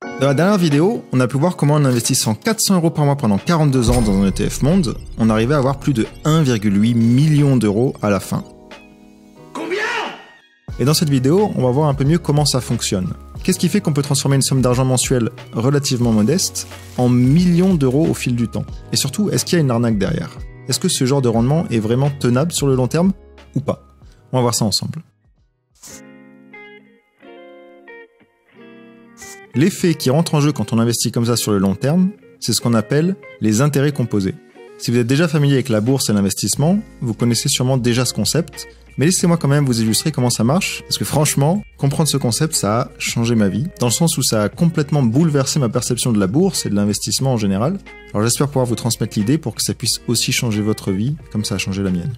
Dans la dernière vidéo, on a pu voir comment en investissant 400 € par mois pendant 42 ans dans un ETF Monde, on arrivait à avoir plus de 1,8 million d'euros à la fin. Combien? Et dans cette vidéo, on va voir un peu mieux comment ça fonctionne. Qu'est-ce qui fait qu'on peut transformer une somme d'argent mensuelle relativement modeste en millions d'euros au fil du temps? Et surtout, est-ce qu'il y a une arnaque derrière? Est-ce que ce genre de rendement est vraiment tenable sur le long terme ou pas? On va voir ça ensemble. L'effet qui rentre en jeu quand on investit comme ça sur le long terme, c'est ce qu'on appelle les intérêts composés. Si vous êtes déjà familier avec la bourse et l'investissement, vous connaissez sûrement déjà ce concept, mais laissez-moi quand même vous illustrer comment ça marche, parce que franchement, comprendre ce concept, ça a changé ma vie, dans le sens où ça a complètement bouleversé ma perception de la bourse et de l'investissement en général. Alors j'espère pouvoir vous transmettre l'idée pour que ça puisse aussi changer votre vie, comme ça a changé la mienne.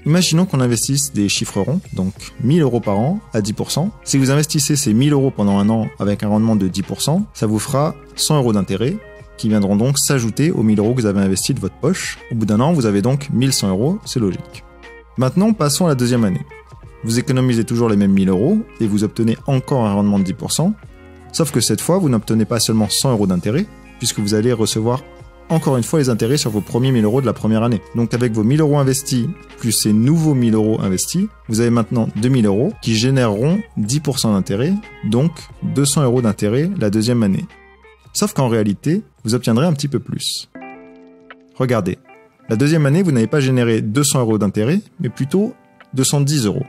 Imaginons qu'on investisse des chiffres ronds, donc 1000 € par an à 10%. Si vous investissez ces 1000 € pendant un an avec un rendement de 10%, ça vous fera 100 € d'intérêt qui viendront donc s'ajouter aux 1000 € que vous avez investis de votre poche. Au bout d'un an, vous avez donc 1100 €, c'est logique. Maintenant, passons à la deuxième année. Vous économisez toujours les mêmes 1000 € et vous obtenez encore un rendement de 10%, sauf que cette fois, vous n'obtenez pas seulement 100 € d'intérêt, puisque vous allez recevoir encore une fois les intérêts sur vos premiers 1000 € de la première année. Donc avec vos 1000 € investis, plus ces nouveaux 1000 € investis, vous avez maintenant 2000 € qui généreront 10% d'intérêt, donc 200 € d'intérêt la deuxième année. Sauf qu'en réalité, vous obtiendrez un petit peu plus. Regardez, la deuxième année, vous n'avez pas généré 200 € d'intérêt, mais plutôt 210 €.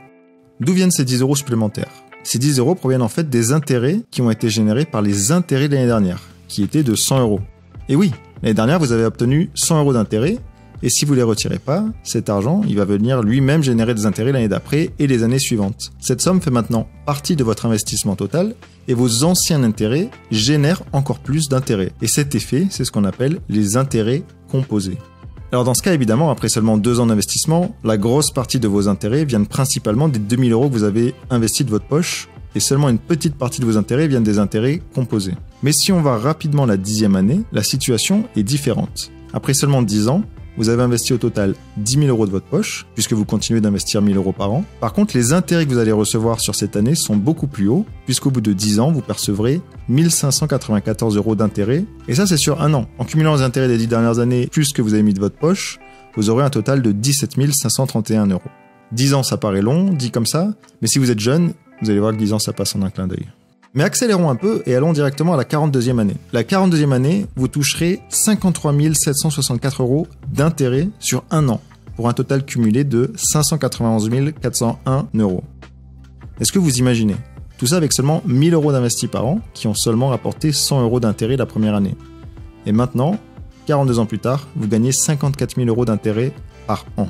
D'où viennent ces 10 € supplémentaires? Ces 10 € proviennent en fait des intérêts qui ont été générés par les intérêts de l'année dernière, qui étaient de 100 €. Et oui, l'année dernière, vous avez obtenu 100 € d'intérêt, et si vous ne les retirez pas, cet argent, il va venir lui-même générer des intérêts l'année d'après et les années suivantes. Cette somme fait maintenant partie de votre investissement total, et vos anciens intérêts génèrent encore plus d'intérêts. Et cet effet, c'est ce qu'on appelle les intérêts composés. Alors dans ce cas, évidemment, après seulement 2 ans d'investissement, la grosse partie de vos intérêts viennent principalement des 2000 € que vous avez investis de votre poche, et seulement une petite partie de vos intérêts viennent des intérêts composés. Mais si on va rapidement la 10e année, la situation est différente. Après seulement 10 ans, vous avez investi au total 10 000 € de votre poche, puisque vous continuez d'investir 1000 € par an. Par contre, les intérêts que vous allez recevoir sur cette année sont beaucoup plus hauts, puisqu'au bout de 10 ans, vous percevrez 1594 € d'intérêts. Et ça, c'est sur un an. En cumulant les intérêts des 10 dernières années, plus ce que vous avez mis de votre poche, vous aurez un total de 17 531 €. 10 ans, ça paraît long, dit comme ça, mais si vous êtes jeune, vous allez voir que 10 ans, ça passe en un clin d'œil. Mais accélérons un peu et allons directement à la 42e année. La 42e année, vous toucherez 53 764 € d'intérêt sur un an, pour un total cumulé de 591 401 €. Est-ce que vous imaginez? Tout ça avec seulement 1000 € d'investis par an, qui ont seulement rapporté 100 € d'intérêt la première année. Et maintenant, 42 ans plus tard, vous gagnez 54 000 € d'intérêt par an.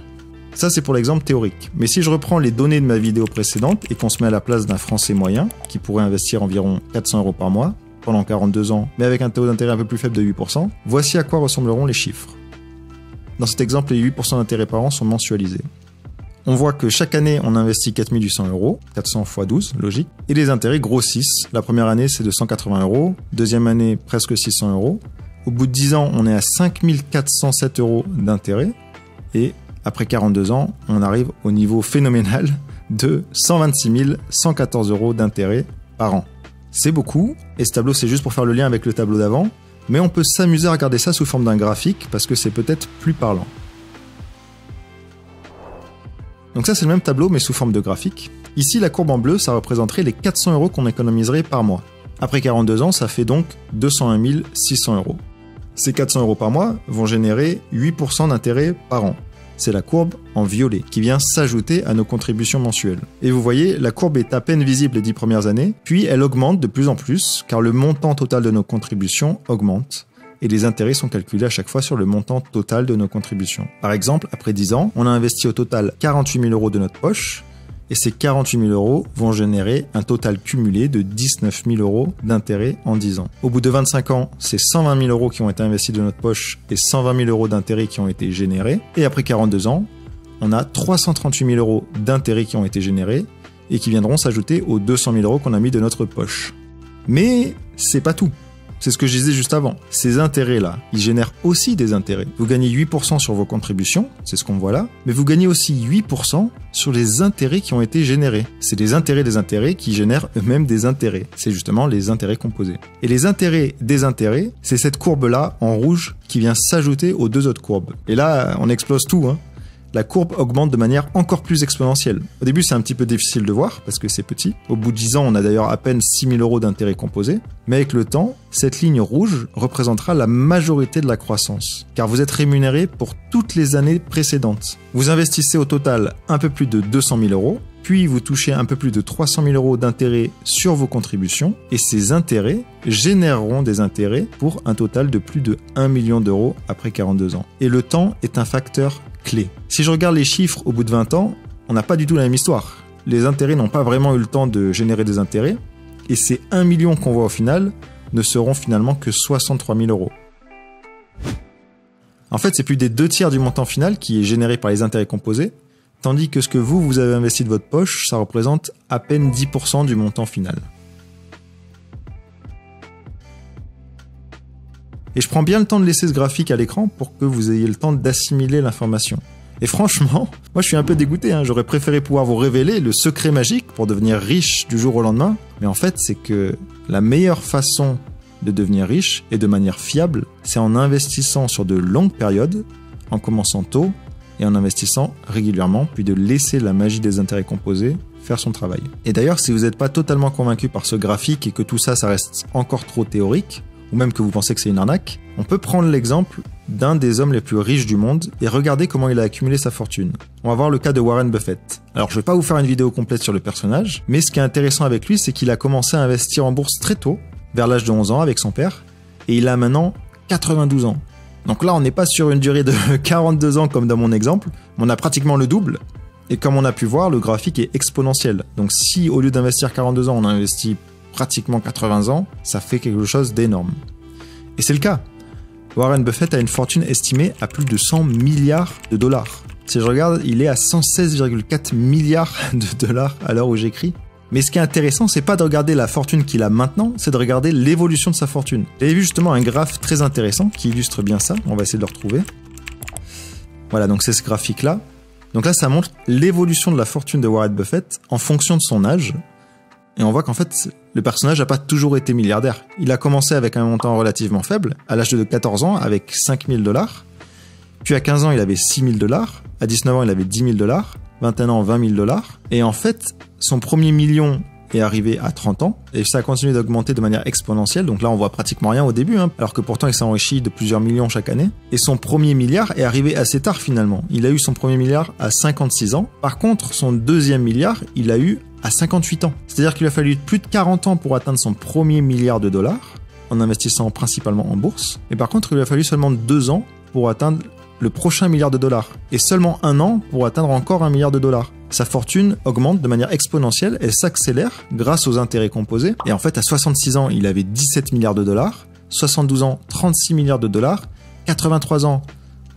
Ça, c'est pour l'exemple théorique. Mais si je reprends les données de ma vidéo précédente et qu'on se met à la place d'un Français moyen, qui pourrait investir environ 400 € par mois, pendant 42 ans, mais avec un taux d'intérêt un peu plus faible de 8%, voici à quoi ressembleront les chiffres. Dans cet exemple, les 8% d'intérêt par an sont mensualisés. On voit que chaque année, on investit 4800 €, 400 x 12, logique, et les intérêts grossissent. La première année, c'est de 180 €, deuxième année, presque 600 €. Au bout de 10 ans, on est à 5407 € d'intérêt, et après 42 ans, on arrive au niveau phénoménal de 126 114 € d'intérêt par an. C'est beaucoup, et ce tableau c'est juste pour faire le lien avec le tableau d'avant, mais on peut s'amuser à regarder ça sous forme d'un graphique parce que c'est peut-être plus parlant. Donc ça c'est le même tableau mais sous forme de graphique. Ici la courbe en bleu ça représenterait les 400 € qu'on économiserait par mois. Après 42 ans ça fait donc 201 600 €. Ces 400 € par mois vont générer 8% d'intérêt par an. C'est la courbe en violet qui vient s'ajouter à nos contributions mensuelles. Et vous voyez, la courbe est à peine visible les 10 premières années, puis elle augmente de plus en plus car le montant total de nos contributions augmente et les intérêts sont calculés à chaque fois sur le montant total de nos contributions. Par exemple, après 10 ans, on a investi au total 48 000 € de notre poche et ces 48 000 € vont générer un total cumulé de 19 000 € d'intérêt en 10 ans. Au bout de 25 ans, c'est 120 000 € qui ont été investis de notre poche et 120 000 € d'intérêt qui ont été générés. Et après 42 ans, on a 338 000 € d'intérêt qui ont été générés et qui viendront s'ajouter aux 200 000 € qu'on a mis de notre poche. Mais c'est pas tout. C'est ce que je disais juste avant. Ces intérêts-là, ils génèrent aussi des intérêts. Vous gagnez 8% sur vos contributions, c'est ce qu'on voit là, mais vous gagnez aussi 8% sur les intérêts qui ont été générés. C'est les intérêts des intérêts qui génèrent eux-mêmes des intérêts. C'est justement les intérêts composés. Et les intérêts des intérêts, c'est cette courbe-là en rouge qui vient s'ajouter aux deux autres courbes. Et là, on explose tout, hein. La courbe augmente de manière encore plus exponentielle. Au début, c'est un petit peu difficile de voir parce que c'est petit. Au bout de 10 ans, on a d'ailleurs à peine 6 000 € d'intérêts composés. Mais avec le temps, cette ligne rouge représentera la majorité de la croissance, car vous êtes rémunéré pour toutes les années précédentes. Vous investissez au total un peu plus de 200 000 €, puis vous touchez un peu plus de 300 000 € d'intérêts sur vos contributions, et ces intérêts généreront des intérêts pour un total de plus de 1 million d'euros après 42 ans. Et le temps est un facteur clé. Si je regarde les chiffres au bout de 20 ans, on n'a pas du tout la même histoire. Les intérêts n'ont pas vraiment eu le temps de générer des intérêts, et ces 1 million qu'on voit au final ne seront finalement que 63 000 €. En fait, c'est plus des 2/3 du montant final qui est généré par les intérêts composés, tandis que ce que vous avez investi de votre poche, ça représente à peine 10% du montant final. Et je prends bien le temps de laisser ce graphique à l'écran pour que vous ayez le temps d'assimiler l'information. Et franchement, moi je suis un peu dégoûté, hein. J'aurais préféré pouvoir vous révéler le secret magique pour devenir riche du jour au lendemain. Mais en fait, c'est que la meilleure façon de devenir riche et de manière fiable, c'est en investissant sur de longues périodes, en commençant tôt et en investissant régulièrement, puis de laisser la magie des intérêts composés faire son travail. Et d'ailleurs, si vous n'êtes pas totalement convaincu par ce graphique et que tout ça reste encore trop théorique, ou même que vous pensez que c'est une arnaque, on peut prendre l'exemple d'un des hommes les plus riches du monde et regarder comment il a accumulé sa fortune. On va voir le cas de Warren Buffett. Alors je vais pas vous faire une vidéo complète sur le personnage, mais ce qui est intéressant avec lui, c'est qu'il a commencé à investir en bourse très tôt, vers l'âge de 11 ans avec son père, et il a maintenant 92 ans. Donc là, on n'est pas sur une durée de 42 ans comme dans mon exemple, on a pratiquement le double, et comme on a pu voir, le graphique est exponentiel. Donc si au lieu d'investir 42 ans, on investit pratiquement 80 ans, ça fait quelque chose d'énorme. Et c'est le cas. Warren Buffett a une fortune estimée à plus de 100 milliards de dollars. Si je regarde, il est à 116,4 milliards de dollars à l'heure où j'écris. Mais ce qui est intéressant, c'est pas de regarder la fortune qu'il a maintenant, c'est de regarder l'évolution de sa fortune. J'avais vu justement un graphe très intéressant qui illustre bien ça. On va essayer de le retrouver. Voilà, donc c'est ce graphique-là. Donc là, ça montre l'évolution de la fortune de Warren Buffett en fonction de son âge. Et on voit qu'en fait, le personnage n'a pas toujours été milliardaire. Il a commencé avec un montant relativement faible, à l'âge de 14 ans, avec 5 000 $. Puis à 15 ans, il avait 6 000 $. À 19 ans, il avait 10 000 $. 21 ans, 20 000 $. Et en fait, son premier million est arrivé à 30 ans, et ça a continué d'augmenter de manière exponentielle. Donc là, on voit pratiquement rien au début, hein, alors que pourtant, il s'est enrichi de plusieurs millions chaque année. Et son premier milliard est arrivé assez tard finalement. Il a eu son premier milliard à 56 ans. Par contre, son deuxième milliard, il a eu à 58 ans. C'est-à-dire qu'il a fallu plus de 40 ans pour atteindre son premier milliard de dollars, en investissant principalement en bourse. Et par contre, il a fallu seulement 2 ans pour atteindre le prochain milliard de dollars. Et seulement 1 an pour atteindre encore 1 milliard de dollars. Sa fortune augmente de manière exponentielle, elle s'accélère grâce aux intérêts composés. Et en fait, à 66 ans, il avait 17 milliards de dollars, 72 ans, 36 milliards de dollars, 83 ans,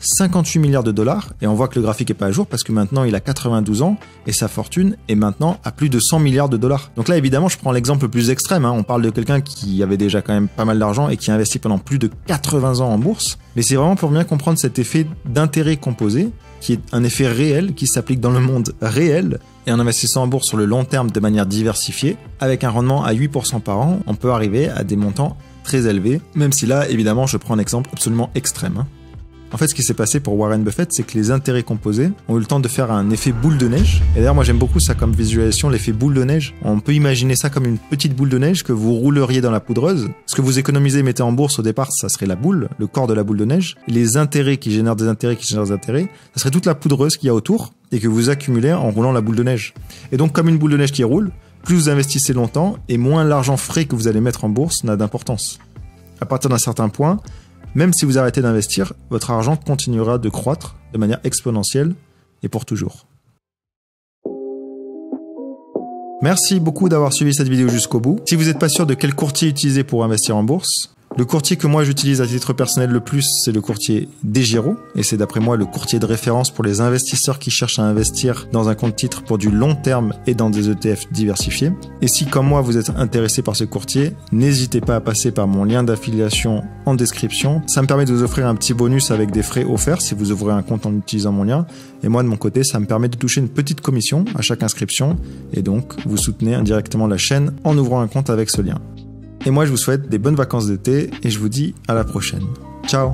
58 milliards de dollars, et on voit que le graphique est pas à jour parce que maintenant il a 92 ans et sa fortune est maintenant à plus de 100 milliards de dollars. Donc là évidemment je prends l'exemple le plus extrême, hein. On parle de quelqu'un qui avait déjà quand même pas mal d'argent et qui a investi pendant plus de 80 ans en bourse, mais c'est vraiment pour bien comprendre cet effet d'intérêt composé qui est un effet réel qui s'applique dans le monde réel, et en investissant en bourse sur le long terme de manière diversifiée, avec un rendement à 8% par an, on peut arriver à des montants très élevés, même si là évidemment je prends un exemple absolument extrême, hein. En fait, ce qui s'est passé pour Warren Buffett, c'est que les intérêts composés ont eu le temps de faire un effet boule de neige. Et d'ailleurs, moi j'aime beaucoup ça comme visualisation, l'effet boule de neige. On peut imaginer ça comme une petite boule de neige que vous rouleriez dans la poudreuse. Ce que vous économisez et mettez en bourse au départ, ça serait la boule, le corps de la boule de neige. Et les intérêts qui génèrent des intérêts qui génèrent des intérêts, ça serait toute la poudreuse qu'il y a autour et que vous accumulez en roulant la boule de neige. Et donc, comme une boule de neige qui roule, plus vous investissez longtemps et moins l'argent frais que vous allez mettre en bourse n'a d'importance. À partir d'un certain point, même si vous arrêtez d'investir, votre argent continuera de croître de manière exponentielle et pour toujours. Merci beaucoup d'avoir suivi cette vidéo jusqu'au bout. Si vous n'êtes pas sûr de quel courtier utiliser pour investir en bourse, Le courtier que moi j'utilise à titre personnel le plus, c'est le courtier DEGIRO, et c'est d'après moi le courtier de référence pour les investisseurs qui cherchent à investir dans un compte titre pour du long terme et dans des ETF diversifiés. Et si comme moi vous êtes intéressé par ce courtier, n'hésitez pas à passer par mon lien d'affiliation en description. Ça me permet de vous offrir un petit bonus avec des frais offerts si vous ouvrez un compte en utilisant mon lien. Et moi de mon côté, ça me permet de toucher une petite commission à chaque inscription, et donc vous soutenez indirectement la chaîne en ouvrant un compte avec ce lien. Et moi, je vous souhaite des bonnes vacances d'été et je vous dis à la prochaine. Ciao!